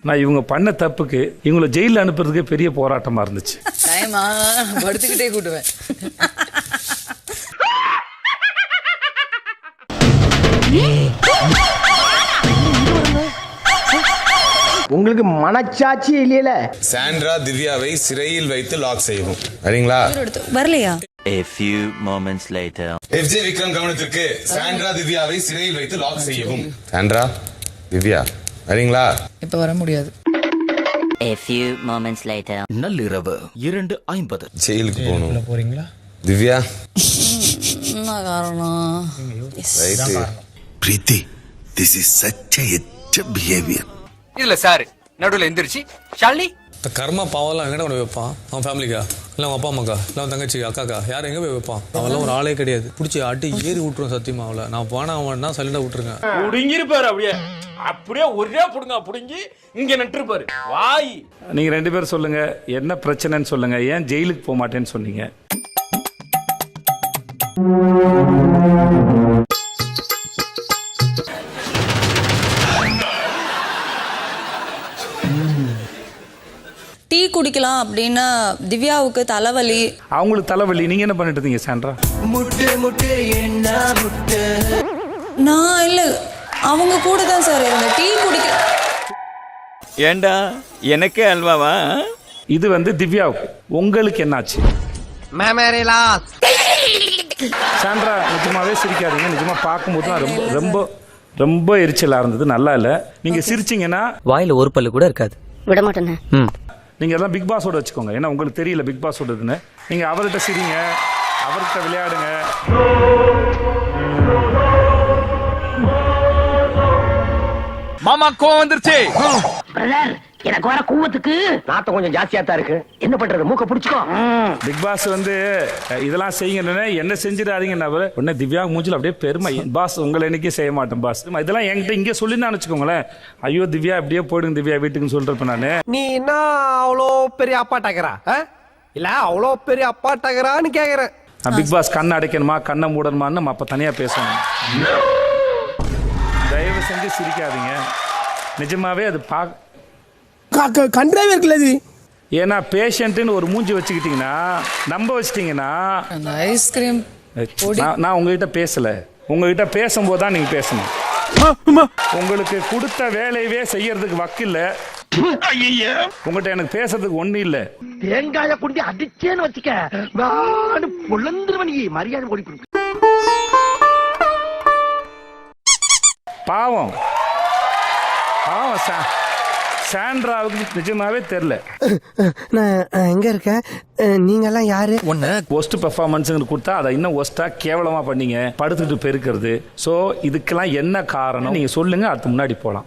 நான் இவங்க பண்ண தப்புக்கு இவங்களை ஜெயிலில் அனுப்புறதுக்கே பெரிய போராட்டமா இருந்துச்சு. படுத்துக்கிட்டே கூட்டுவேன். உங்களுக்கு மனச்சாட்சி இல்லையில. சாண்ட்ரா திவ்யாவை சிறையில் வைத்து லாக் செய்யவும். வரீங்களா? வரலையா? A few moments later. FJ Vikram கவனத்திற்கு. சாண்ட்ரா திவ்யாவை சிறையில் வைத்து லாக் செய்யவும். சாண்ட்ரா திவ்யா வரீங்களா? இப்ப வர முடியாது. A few moments later. நள்ளிரவு 2:50. ஜெயிலுக்கு போகணும். போறீங்களா? திவ்யா என்ன காரணம்? Right. Preethi, this is such a behavior. இதுல சார் நடுவில் எந்திரிச்சு ஷாலினி கர்மா பாவம்லாம் எங்கடா கொண்டு வைப்பான்? அவன் ஃபேமிலிக்கா இல்லை அவங்க அப்பா அம்மாக்கா இல்லை அவன் தங்கச்சி அக்காக்கா யார் எங்கே போய் வைப்பான்? அவெல்லாம் ஒரு ஆளே கிடையாது. பிடிச்சி அடி ஏறி விட்டுருவோம் சத்தியமா. அவளை நான் போனா அவன்னா சைலண்டா விட்டுருங்க. புடுங்கிருப்பாரு. அப்படியே அப்படியே ஒரே புடுங்க புடுங்கி இங்க நட்டுருப்பாரு. வாய் நீங்க 2 பேரும் சொல்லுங்க, என்ன பிரச்சனைன்னு சொல்லுங்க. ஏன் ஜெயிலுக்கு போக மாட்டேன்னு சொன்னீங்க? டீ குடிக்கலாம் அப்படின்னா திவ்யாவுக்கு தலைவலி. அவங்களுக்கு தலைவலி. நீங்க என்ன பண்ணிட்டு இருந்தீங்க சாண்ட்ரா? நான் இல்ல, அவங்க கூட தான் சார் இருந்தேன். டீ குடிக்க. ஏண்டா எனக்கே அல்வாவா? இது வந்து திவ்யாவுக்கு. உங்களுக்கு என்னாச்சு? சாண்ட்ரா நிஜமாவே சிரிக்காதீங்க. நிஜமா பார்க்கும்போது தான் ரொம்ப ரொம்ப ரொம்ப எரிச்சலா இருந்தது. நல்லா இல்ல. நீங்க சிரிச்சீங்கன்னா வாயில ஒரு பல்லு கூட இருக்காது. விட மாட்டேன். நீங்க எல்லாம் பிக் பாஸோட வச்சுக்கோங்க. ஏன்னா உங்களுக்கு தெரியல பிக் பாஸோடதுன்னு. நீங்க அவர்கிட்ட சிரிங்க, அவர்கிட்ட விளையாடுங்க. மாமா கோவம் வந்துருச்சு. எனக்கு வர கூவத்துக்கு நாட்டம் கொஞ்சம் ஜாஸ்தியா தான் இருக்கு. என்ன பண்றது? மூக்க பிடிச்சுக்கோ. பிக் பாஸ் வந்து இதெல்லாம் செய்யுங்க, என்ன செஞ்சிடாதீங்க. உடனே திவ்யா மூஞ்சில் அப்படியே பெருமை. பாஸ் உங்களை என்னைக்கே செய்ய மாட்டேன் பாஸ். இதெல்லாம் என்கிட்ட இங்கே சொல்லின்னு வச்சுக்கோங்களேன். ஐயோ திவ்யா இப்படியே போயிடுங்க திவ்யா வீட்டுக்குன்னு சொல்றப்ப நானு. நீ என்ன அவ்வளோ பெரிய அப்பாட்டாக்கிறா இல்ல அவ்வளோ பெரிய அப்பாட்டாக்கிறான்னு கேக்குறேன். பிக் பாஸ் கண்ணை அடைக்கணுமா கண்ணை மூடணுமான்னு நம்ம அப்ப தனியா பேசணும். தயவு செஞ்சு சிரிக்காதீங்க. நிஜமாவே அது கண்டாவே இருக்குல்ல இது. ஏன்னா பேஷண்ட்னு ஒரு மூஞ்சி வச்சுக்கிட்டீங்கன்னா நம்ப வச்சிட்டீங்கன்னா. அந்த ஐஸ்கிரீம் நான் உங்ககிட்ட பேசல. உங்ககிட்ட பேசும்போது தான் நீங்க பேசணும். உங்களுக்கு கொடுத்த வேலையவே செய்யறதுக்கு வக்கில்ல. உங்ககிட்ட எனக்கு பேசுறதுக்கு ஒண்ணு இல்ல. தேங்காய குண்டி அடிச்சேன்னு வச்சுக்க பொழந்துருவன். மரியாதை ஓடி கொடுக்க. பாவம் பாவம் சாண்ட்ராவுக்கு நிஜமாவே தெரியல. நான் எங்க இருக்கேன்? நீங்க எல்லாம் யாரு? ஒஸ்ட் பெர்ஃபார்மன்ஸ் கொடுத்தா அதை இன்னும் ஒஸ்டா கேவலமா பண்ணீங்க. படுத்துட்டு பெருக்கிறது. சோ இதுக்கெல்லாம் என்ன காரணம் நீங்க சொல்லுங்க. அடுத்து முன்னாடி போலாம்.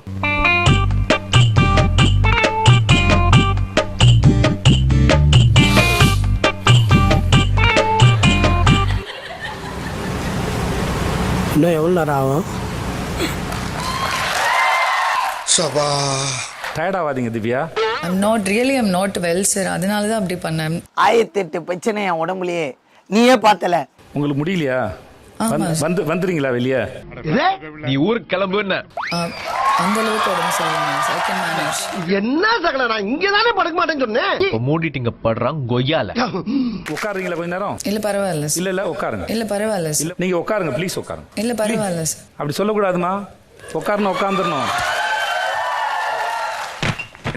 இன்னும் எவ்வளவு நேரம் ஆகும்? டயர்ட் ஆகாதீங்க Divya. I'm not really, I'm not well sir. அதனால தான் அப்படி பண்ணேன். 1008 பிரச்சனை என் உடம்புலயே நீயே பார்த்தல. உங்களுக்கு முடியலையா? வந்துறீங்களா வெளியே? நீ ஊருக்கு கிளம்புன. அந்த அளவுக்கு உடம்பு சரியில்லை. I can manage. என்ன சகல நான் இங்க தானே படுக்க மாட்டேன்னு சொன்னேன். மூடிட்டிங்க படுறான் கொய்யால. உட்காருங்களா கொஞ்ச நேரம்? இல்ல பரவாயில்ல சார். இல்ல உட்காருங்க. இல்ல பரவாயில்ல சார். நீங்க உட்காருங்க ப்ளீஸ் உட்காருங்க. இல்ல பரவாயில்ல சார். அப்படி சொல்லக்கூடாதுமா. உட்காரணும் உட்காந்துடணும்.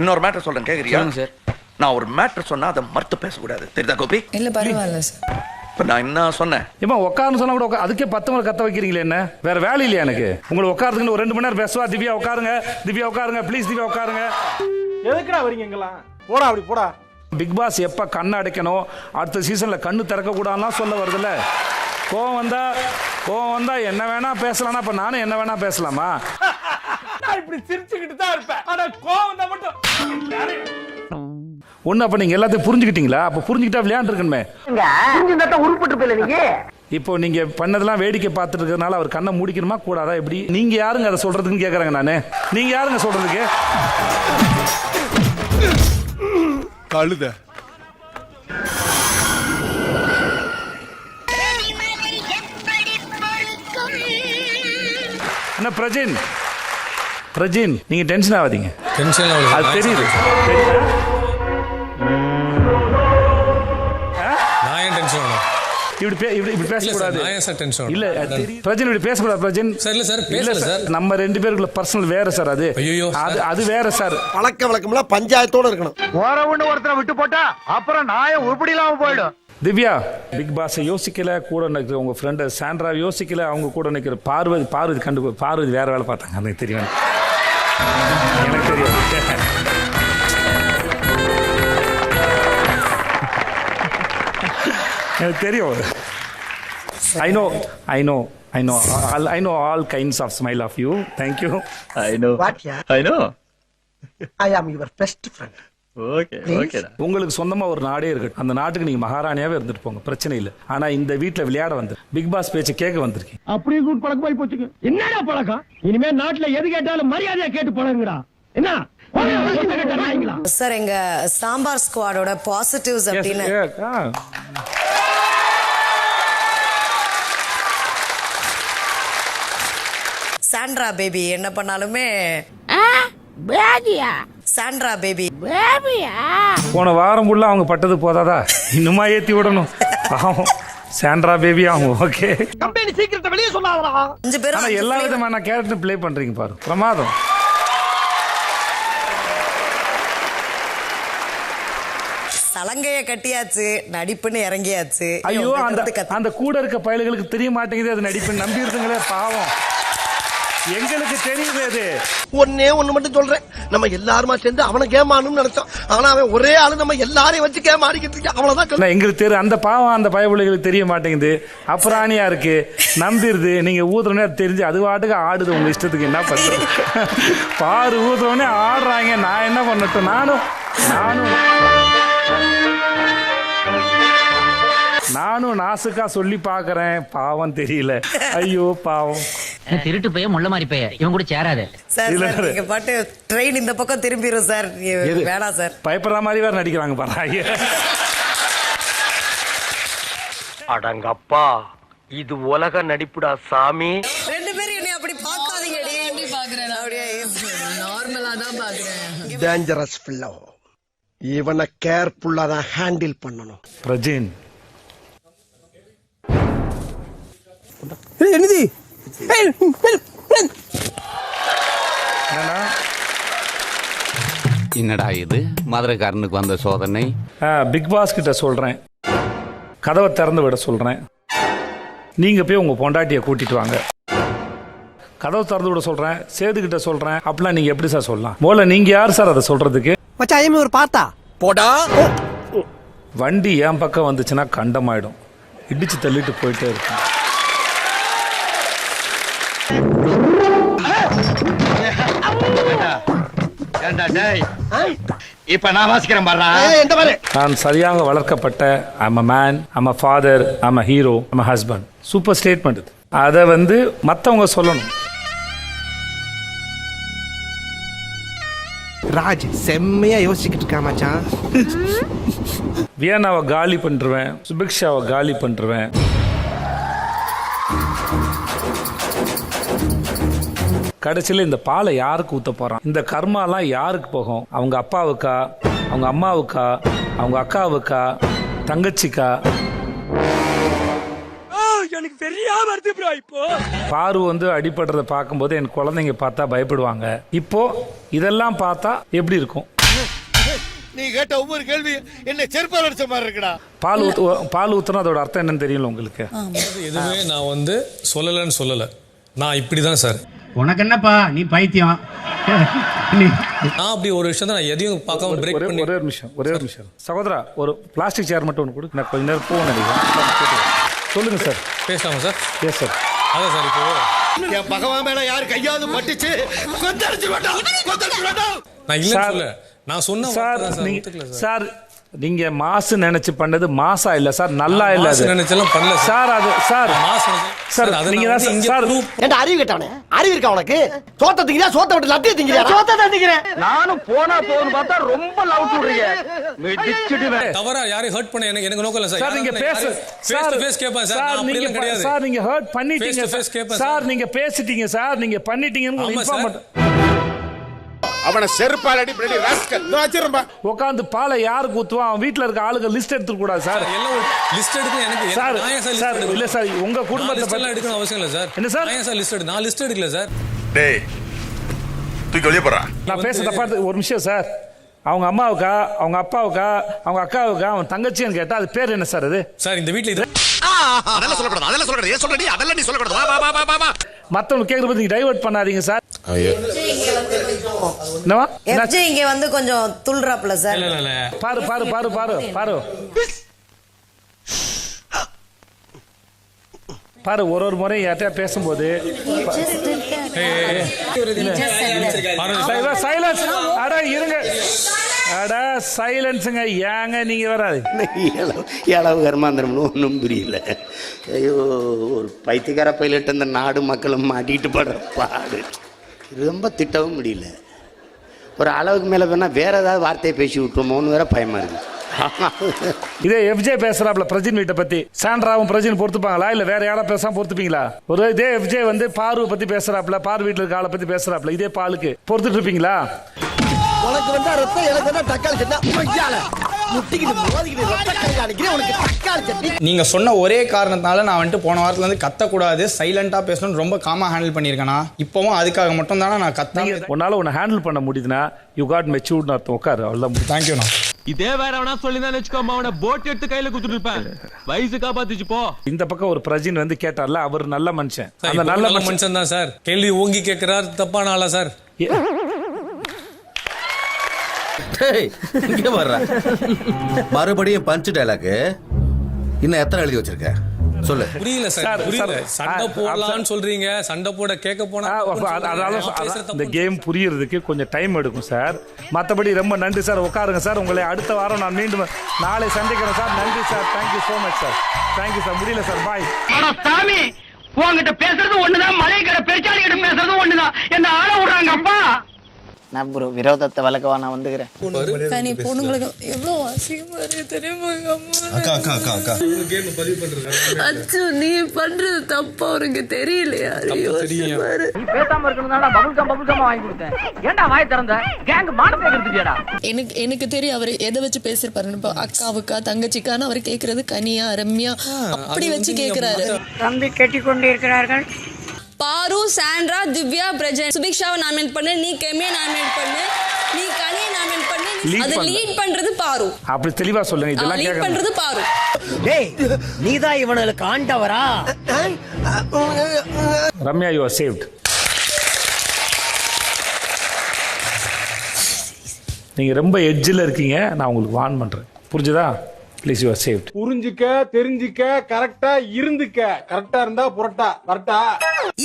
இன்னொரு மேட்டர் சொல்றேன் கேக்குறியா? சார் நான் ஒரு மேட்டர் சொன்னா அதை மறுத்து பேசக்கூடாது. தெரியுதா கோபி? இல்ல பரவாயில்ல சார். இப்ப நான் என்ன சொன்னேன்? ஏமா உட்காருன்னு சொன்னா கூட அதுக்கே 10 முறை கத்த வைக்கிறீங்களே என்ன? வேற வேலை இல்லையா எனக்கு? உங்களை உட்காருதுன்னு ஒரு 2 மணி நேரம் பேசுவா. திவ்யா உட்காருங்க, திவ்யா உட்காருங்க, ப்ளீஸ் திவ்யா உட்காருங்க. எதுக்குடா வரீங்க எங்கெல்லாம்? போடா அப்படி போடா. பிக் பாஸ் எப்ப கண்ணை அடைக்கணும், அடுத்த சீசன்ல கண்ணு திறக்க கூடாதுலாம் சொல்ல வருதுல்ல. கோவம் வந்தா என்ன வேணா பேசலாம்னா அப்ப நானும் என்ன வேணா பேசலாமா? நான் இப்படி சிரிச்சுக்கிட்டு தான் இருப்பேன். ஆனா கோவம் தான் மட்டும். ஒண்ணு அப்ப நீங்க எல்லாத்தையும் புரிஞ்சுக்கிட்டீங்களா? அப்ப புரிஞ்சுக்கிட்டா விளையாண்டு இருக்கணுமே. உருப்பிட்டு போயில நீங்க. இப்போ நீங்க பண்ணதெல்லாம் வேடிக்கை பார்த்துட்டு இருக்கிறதுனால அவர் கண்ணை மூடிக்கணுமா கூடாதா? எப்படி நீங்க யாருங்க அதை சொல்றதுன்னு கேக்குறாங்க. நானு நீங்க யாருங்க சொல்றதுக்கு? கழுத என்ன பிரஜின் நீங்க டென்ஷன் ஆகாதீங்க. டென்ஷன் அது தெரியுது. நான் ஏன் டென்ஷன் ஆகணும்? இப்படி பேசக்கூடாது. நான் ஏன் சார் டென்ஷன் இல்ல பிரஜன் இப்படி பேசக்கூடாது பிரஜன். சார் இல்ல சார் இல்ல பேசல சார் சார். நம்ம ரெண்டு பேருக்குள்ள பர்சனல் வேற சார். அது ஐயோ அது வேற சார். பழக்க வழக்கம்லாம் பஞ்சாயத்தோட இருக்கணும். ஒருத்தரை விட்டு போட்டா அப்புறம் நாய உருப்படி இல்லாம போயிடும். திவ்யா பிக் பாஸ் யோசிக்கல, கூட நிற்கிற உங்க ஃப்ரெண்டு சாண்ட்ரா யோசிக்கல, அவங்க கூட நிற்கிற பார்வதி வேற வேலை பார்த்தாங்க. எனக்கு தெரியும், எனக்கு தெரியும். எனக்கு தெரியும். I know all kinds of smile of you. Thank you. What yeah? I know. I am your best friend. Okay. உங்களுக்கு சொந்தமா ஒரு நாடே இருக்கு. அந்த நாட்டுக்கு நீங்க மகாராணியாவே இருந்துட்டு போங்க, பிரச்சனை இல்ல. ஆனா இந்த வீட்ல விளையாட வந்து பிக் பாஸ் பேச்ச கேட்க வந்திருக்கீங்க. அப்படியே குட் பழக்கமாய் போச்சுங்க. என்னடா பழக்கம்? இனிமே நாட்டுல எது கேட்டாலும் மரியாதையா கேட்டு பழகுங்கடா. என்ன? சார் எங்க சாம்பார் ஸ்குவாடோட பாசிட்டிவ்ஸ் அப்படின்னு சாண்ட்ரா பேபி என்ன பண்ணாலுமே சாண்ட்ரா பேபி போன வாரம் ஃபுல்லா அவங்க பட்டது போதாதா, இன்னுமா ஏத்தி விடணும்? சாண்ட்ரா பேபி அவங்க ஓகே. கம்பெனி சீக்கிரத்தை வெளியே சொல்லாதடா. 5 பேரும் ஆனா எல்லா விதமான கேரக்டரும் ப்ளே பண்றீங்க பாரு, பிரமாதம். சலங்கைய கட்டியாச்சு, நடிப்புன்னு இறங்கியாச்சு. ஐயோ அந்த கூட இருக்க பயல்களுக்கு தெரிய மாட்டேங்குது அது நடிப்பு. நம்பி இருந்துங்களே பாவம், எங்களுக்கு தெரியுது. அது ஒண்ணு மட்டும் சொல்றேன், நம்ம எல்லாருமா சேர்ந்து அவனை கேமானும் நினைச்சோம். ஆனா அவன் ஒரே ஆளு நம்ம எல்லாரையும் வச்சு கேம் ஆடிக்கிட்டு இருக்க. அவ்வளவுதான் எங்களுக்கு தெரியும். அந்த பாவம் அந்த பயவுகளுக்கு தெரிய மாட்டேங்குது, அப்புறாணியா இருக்கு, நம்பிடுது. நீங்க ஊதுறோன்னே தெரிஞ்சு அது பாட்டுக்கு ஆடுது உங்க இஷ்டத்துக்கு. என்ன பண்றது? பாரு ஊதுறோன்னே ஆடுறாங்க. நான் என்ன பண்ணட்டும்? நானும் நாசுக்கா சொல்லி பாக்குறேன், பாவம் தெரியல. ஐயோ பாவம். திருட்டு பைய முள்ள மாதிரி பைய இவன் கூட சேராது சார். நீங்க பாட்டு ட்ரெயின் இந்த பக்கம் திரும்பிடும் சார். வேணாம் சார். பயப்படுற மாதிரி வேற நடிக்கிறாங்க பாரு. அடங்கப்பா, இது உலக நடிப்புடா சாமி. 2 பேரும் என்ன அப்படி பார்க்காதீங்கடி. எப்படி பார்க்கறேன்? அப்படியே நார்மலா தான் பார்க்கறேன். Dangerous fellow. இவனை கேர்ஃபுல்லா தான் ஹேண்டில் பண்ணணும். பிரஜின் என்னது? என்னடா இது மதுரைக்காரனுக்கு வந்த சோதனை? பிக் பாஸ் கிட்ட சொல்றேன், கதவை திறந்து விட சொல்றேன். நீங்க போய் உங்க பொண்டாட்டியை கூட்டிட்டு வாங்க. கதவை திறந்து விட சொல்றேன், சேது கிட்ட சொல்றேன். அப்படிலாம் நீங்க எப்படி சார் சொல்லலாம்? போல நீங்க யார் சார் அதை சொல்றதுக்கு? மச்சான் ஒரு பார்த்தா போடா. வண்டி என் பக்கம் வந்துச்சுன்னா கண்டமாயிடும், இடிச்சு தள்ளிட்டு போயிட்டே இருக்கும். இப்ப நான் வாசிக்கிறேன் பாரு. நான் சரியாக வளர்க்கப்பட்ட I'm a man, I'm a father, I'm a hero, I'm a husband. Super statement இது. அதை மத்தவங்க சொல்லணும். ராஜ் செம்மையா யோசிச்சுக்கிட்டு இருக்கா மச்சான். வியனாவை காலி பண்ணிருவேன், சுபிக்ஷாவை காலி பண்ணிருவேன். கடைசியில் இந்த பாலை யாருக்கு ஊத்த போறான்? இந்த கர்மாலாம் யாருக்கு போகும்? அவங்க அப்பாவுக்கா, அவங்க அம்மாவுக்கா, அவங்க அக்காவுக்கா, தங்கச்சிக்கா? எனக்கு பெரிய வருது ப்ரோ. இப்போ பாரு அடிபடுறத பார்க்கும்போது என் குழந்தைங்க பார்த்தா பயப்படுவாங்க. இப்போ இதெல்லாம் பார்த்தா எப்படி இருக்கும்? நீ கேட்ட ஒவ்வொரு கேள்வி என்ன செருப்பால் அடிச்ச மாதிரி இருக்குடா. பால் ஊத்துனா அதோட அர்த்தம் என்னன்னு தெரியல உங்களுக்கு? எதுவுமே நான் சொல்லலன்னு சொல்லல, நான் இப்படிதான் சார். உனக்கு என்னப்பா நீ பைத்தியம். நான் அப்படி ஒரு விஷயம் தான், நான் எதையும் பார்க்காம பிரேக் பண்ணி. ஒரே ஒரு நிமிஷம் சகோதரா, ஒரு பிளாஸ்டிக் சேர் மட்டும் ஒன்று கொடு. நான் கொஞ்ச நேரம் போக நினைக்கிறேன். சொல்லுங்க சார். பேசலாமா சார்? Yes sir. அதான் சார், இப்போ என் பகவான் மேல யார் கையாவது பட்டுச்சு கொந்தடிச்சு வேண்டாம். நான் இல்ல சொல்ல, நான் சொன்ன சார். நீங்க மாசு நினைச்சு பண்ணது மாசா இல்ல சார், நல்லா இல்ல. அது நினைச்சலாம் பண்ணல சார். அது சார் சார் நீங்க தான் சார். ஏன்டா அறிவு கேட்டவனே, அறிவு இருக்கா உனக்கு? சோத்த திங்கறியா? சோத்த விட்டு லட்டிய திங்கறியா? சோத்த தான் திங்கறேன். நானும் போனா போன்னு பார்த்தா ரொம்ப லவ் பண்றீங்க. மிதிச்சிடுவேன். தவறா யாரையும் ஹர்ட் பண்ண எனக்கு நோக்கம் இல்ல சார். சார் நீங்க பேச ஃபேஸ் டு ஃபேஸ் கேப்பேன் சார். நான் அப்படி எல்லாம் கிடையாது சார். நீங்க ஹர்ட் பண்ணிட்டீங்க சார். நீங்க பேசிட்டீங்க சார், நீங்க பண்ணிட்டீங்கன்னு இன்ஃபார்ம் பண்ண. அவனை செருப்பால் அடி பின்னாடி ராஸ்கல் வச்சிருப்பா. உட்காந்து பாலை யாருக்கு ஊத்துவான் அவன் வீட்டுல இருக்க ஆளுங்க லிஸ்ட் எடுத்துக்க கூடாது சார். எல்லாம் லிஸ்ட் எடுக்க எனக்கு சார் நான் ஏன் சார் list எடுக்கணும்? இல்ல சார் உங்க குடும்பத்தை லிஸ்ட் எல்லாம் எடுக்கணும் அவசியம் இல்ல சார். என்ன சார்? நான் ஏன் சார் லிஸ்ட் எடுக்க? நான் லிஸ்ட் எடுக்கல சார். டேய் தூக்கி வெளியே போறா. நான் பேச தப்பா ஒரு நிமிஷம் சார். அவங்க அம்மாவுக்கா அவங்க அப்பாவுக்கா அவங்க அக்காவுக்கா அவன் தங்கச்சின்னு கேட்டா அது பேர் என்ன சார்? அது சார் இந்த வீட்ல இது அதெல்லாம் சொல்லக்கூடாது, அதெல்லாம் சொல்லக்கூடாது. ஏன் சொல்றடி? அதெல்லாம் நீ சொல்லக்கூடாது. வா வா வா வா வா. மத்தவங்க கேக்குற பத்தி டைவர்ட் பண்ணாதீங்க சார். என்னவா? எஃப்ஜே இங்க வந்து கொஞ்சம் துள்றாப்ல சார். இல்ல இல்ல பாரு பாரு பாரு பாரு பாரு பாரு ஒரு முறை யார்கிட்ட பேசும்போது சைலன்ஸ். அட இருங்க, அட சைலன்ஸுங்க. ஏங்க நீங்க வராது ஏழாவது கர்மாந்திரம்னு ஒன்றும் புரியல. ஐயோ, ஒரு பைத்தியக்கார பைலட் அந்த நாடு மக்களும் மாட்டிட்டு படுற பாடு ரொம்ப திட்டவும் முடியல. ஒரு அளவுக்கு மேலே வேணா வேற ஏதாவது வார்த்தையை பேசி விட்டுருமோன்னு வேற பயமா இருக்கு. இதே எஃப்ஜே பேசுறாப்ல பிரஜின் வீட்டை பத்தி, சாண்ட்ராவும் பிரஜின் பொறுத்துப்பாங்களா இல்ல வேற யாரா பேசாம பொறுத்துப்பீங்களா? ஒரு இதே எஃப்ஜே வந்து பார்வை பத்தி பேசுறாப்ல, பார் வீட்டுல இருக்க ஆளை பத்தி பேசுறாப்ல, இதே பாலுக்கு பொறுத்துட்டு இருப்பீங்களா? உனக்கு வந்தா ரத்தம், எனக்கு வந்தா தக்காளி சட்னி. முட்டிக்கிட்டு மோதிக்கிட்டு ரத்த கலகாணிக்கிறேன் உனக்கு தக்காளி சட்னி. நீங்க சொன்ன ஒரே காரணத்தால நான் வந்துட்டு போன வாரத்துல இருந்து கத்தக்கூடாது, சைலண்டா பேசணும்னு ரொம்ப காமா ஹேண்டில் பண்ணியிருக்கேனா? இப்பவும் அதுக்காக மட்டும் தானே நான் கத்தாங்க. உன்னால உன்னை ஹேண்டில் பண்ண முடியுதுன்னா யூ காட் மெச்சூர்ட்னு அர்த்தம். உட்காரு, அவ்வளவுதான். தேங்க்யூண்ணா. இதே வேற வேணா சொல்லிதான் வச்சுக்கோமா, அவனை போட் எடுத்து கையில குடுத்துட்டு இருப்பேன். வயசு காப்பாத்துச்சு போ. இந்த பக்கம் ஒரு பிரஜின் வந்து கேட்டார்ல, அவர் நல்ல மனுஷன். அந்த அந்த நல்ல நல்ல மனுஷன் தான் சார். கேள்வி ஓங்கி கேட்கிறார், தப்பான ஆளா சார்? இங்க வர்ற மறுபடியும் பஞ்ச் டயலாக் இன்னும் எத்தனை எழுதி வச்சிருக்க சொல்லு. புரியல சார், புரியல. சண்டை போடலாம்னு சொல்றீங்க, சண்டை போட கேட்க போனா இந்த கேம் புரியறதுக்கு கொஞ்சம் டைம் எடுக்கும் சார். மற்றபடி ரொம்ப நன்றி சார். உட்காருங்க சார். உங்களை அடுத்த வாரம் நான் மீண்டும் நாளை சந்திக்கிறேன் சார். நன்றி sir. Thank you so much sir. Thank you sir. முடியல சார். பாய். சாமி உங்ககிட்ட பேசுறது ஒண்ணுதான், மலைக்கிற பெருச்சாளி கிட்ட பேசுறது ஒண்ணுதான். என்ன ஆள விடுறாங்க அப்பா. நான் ப்ரோ விரோதத்தை வளர்க்கவா நான் வந்துக்கிறேன். பொண்ணுங்களுக்கு எவ்வளவு அசிங்கமா இருக்கு தெரியுமா? அக்கா அக்கா அக்கா அக்கா கேம் பதிவு பண்றது அச்சு நீ பண்றது தப்பா உனக்கு தெரியலையா? நீ பேசாம இருக்கணும்னா பபுள் கம் வாங்கி கொடுத்தேன். ஏன்டா வாய் திறந்த? கேங் மானத்தை கெடுத்துட்டியாடா. எனக்கு தெரியும் அவர் எதை வச்சு பேசிருப்பாருன்னு. இப்போ அக்காவுக்கா தங்கச்சிக்கான்னு அவர் கேக்குறது கனியா ரம்யா அப்படி வச்சு கேக்குறாரு. தம்பி கெட்டிக் கொண்டு இருக்கிறார்கள். பாரு, சாண்ட்ரா, திவ்யா, பிரஜன், சுபிக்ஷாவை நாமினேட் பண்ணு, நீ கெமியை நாமினேட் பண்ணு, நீ கனியை நாமினேட் பண்ணு. அது லீட் பண்றது பாரு. அப்படி தெளிவா சொல்லுங்க. இதெல்லாம் லீட் பண்றது பாரு. டேய் நீதான் இவனுக்கு ஆண்டவரா? Ramya, you are saved. நீங்க ரொம்ப எட்ஜில் இருக்கீங்க. நான் உங்களுக்கு வார்ன் பண்றேன். புரிஞ்சுதா? Please, you are saved. புரிஞ்சுக்க, தெரிஞ்சுக்க, கரெக்டா இருந்துக்க. கரெக்டா இருந்தா புரட்டா கரெக்டா.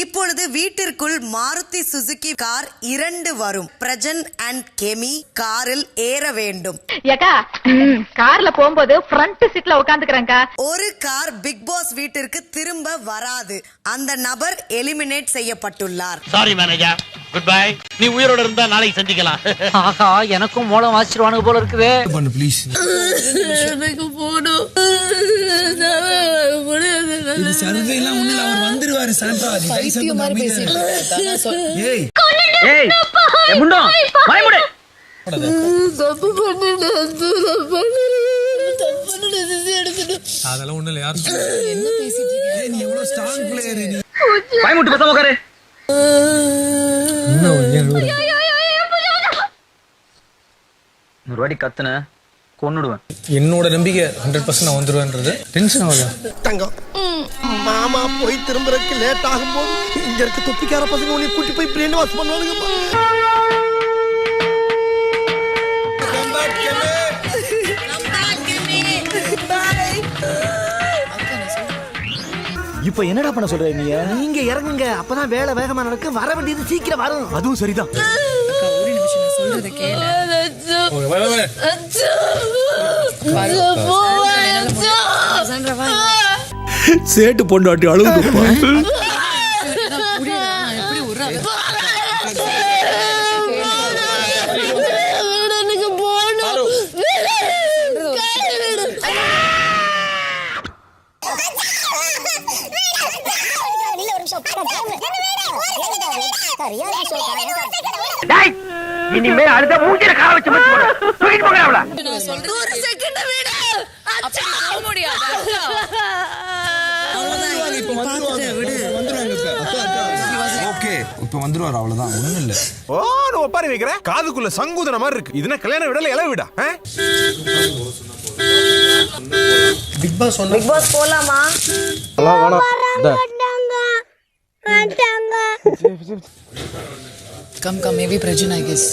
இப்பொழுது வீட்டிற்குள் மாருதி சுசுகி கார் 2 வரும். பிரஜன் அண்ட் கெமி காரில் ஏற வேண்டும். ஏக்கா கார்ல போகும்போது ஃப்ரண்ட் சீட்ல உட்காந்துக்கிறேன்க்கா. ஒரு கார் பிக் பாஸ் வீட்டிற்கு திரும்ப வராது. அந்த நபர் எலிமினேட் செய்யப்பட்டுள்ளார். Sorry manager, good bye. நீ உயிரோட இருந்தா நாளைக்கு சந்திக்கலாம். ஆஹா எனக்கும் மூலம் வாசிச்சிருவானுங்க போல இருக்குது. பண்ணு ப்ளீஸ். எனக்கு போடும். இது சர்வே எல்லாம் ஒண்ணு இல்ல, அவர் வந்துருவாரு. சாண்ட்ரா நீ பைத்தியம் மாதிரி பேசிட்டு ஏய் ஏய் முண்டோ வாய் மூடு. தப்பு பண்ணிட்டேன். எடுத்துட்டு அதெல்லாம் ஒண்ணு இல்ல. யார் என்ன பேசிட்டு இருக்கீங்க? நீ எவ்வளவு ஸ்ட்ராங் பிளேயர். நீ வாய் மூட்டு பேசாம உட்காரு. ஒரு வாடி கத்துன கொன்னுடுவேன். என்னோட நம்பிக்கை 100% நான் வந்துருவேன்றது டென்ஷன் ஆகுது. தங்கம் மாமா போய் திரும்பறதுக்கு லேட் ஆகும்போது இங்க இருக்க தொப்பிக்கார பசங்க உன்னை கூட்டி போய் பிரெயின் வாஷ் பண்ணுவானுங்கப்பா. இப்போ என்னடா பண்ண சொல்ற நீ? நீங்க இறங்குங்க, அப்பதான் வேலை வேகமா நடக்கும். வர வேண்டியது சீக்கிரம் வரும். அதுவும் சரிதான். ஒரு நிமிஷம் நான் சொல்றத கேளு. சேட்டு பொண்டாட்டி அழுகுதுப்பா. இல்ல ஒரு நிமிஷம் டேய் இனிமே அடுத்த மூஞ்சில கால வச்சு தூக்கிட்டு போங்க அவள நான் சொல்றது ஒரு செகண்ட் விடு அப்படி போக முடியாது ஓகே இப்போ வந்துருவார் அவ்வளவுதான் ஒண்ணும் இல்ல ஓ நான் ஒப்பாரி வைக்கிறேன் காதுக்குள்ள சங்கூதன மாதிரி இருக்கு இதுனா கல்யாண விடல இளவு விடா பிக் பாஸ் பிக் பாஸ் போலாமா Come, maybe Prajan, I guess.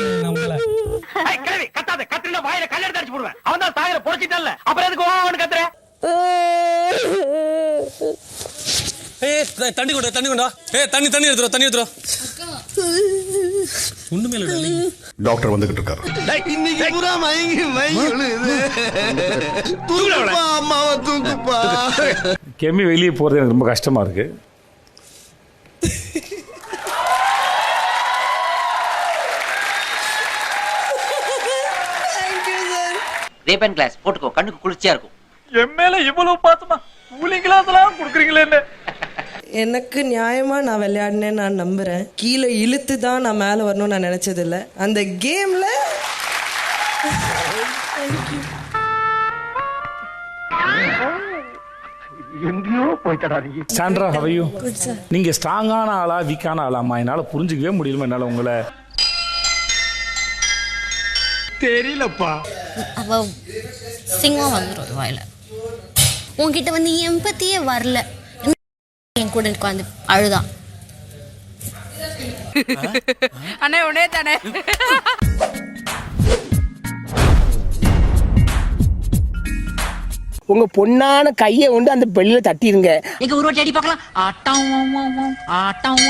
ஏய் கேவி கத்தாத கத்திரல வாயில கல்ல எடுத்து அடிச்சு போடுவேன் அவன் தான் சாகர பொடிச்சிட்டல்ல அப்புறம் எதுக்கு ஓவன் கத்துற ஏய் தண்ணி கொண்டா ஏய் தண்ணி எடுத்துறோம் ஒண்ணுமே இல்ல டாக்டர் வந்துகிட்டு இருக்காரு இன்னைக்கு பூரா மயங்கி விழுது. தூக்குப்பா, அம்மாவை தூக்குப்பா. கெமி வெளியே போகிறது எனக்கு ரொம்ப கஷ்டமாக இருக்குது. ரேபன் கிளாஸ் போட்டுக்கோ கண்ணுக்கு குளிர்ச்சியா இருக்கும். என் மேல இவ்வளவு பாத்துமா கூலிங் கிளாஸ் எல்லாம் குடுக்குறீங்களே என்ன எனக்கு நியாயமா நான் விளையாடினேன்னு நான் நம்புறேன். கீழே இழுத்து தான் நான் மேலே வரணும்னு நான் நினைச்சது இல்லை. அந்த கேம்ல எங்கேயோ போய்ட்டடா நீ. Sandra how are you? நீங்க ஸ்ட்ராங்கான ஆளா வீக்கான ஆளாமா என்னால புரிஞ்சுக்கவே முடியல. என்னால உங்களை தெரியலப்பா. அவ சிங்கம் வந்துடும் வாயில. உன்கிட்ட வந்து எம்பத்தியே வரல. என் கூட உட்காந்து அழுதான். அண்ணே உடனே தானே உங்க பொண்ணான கையை கொண்டு அந்த பெல்லில தட்டிடுங்க. எங்க ஒரு வாட்டி அடி பார்க்கலாம். ஆட்டம்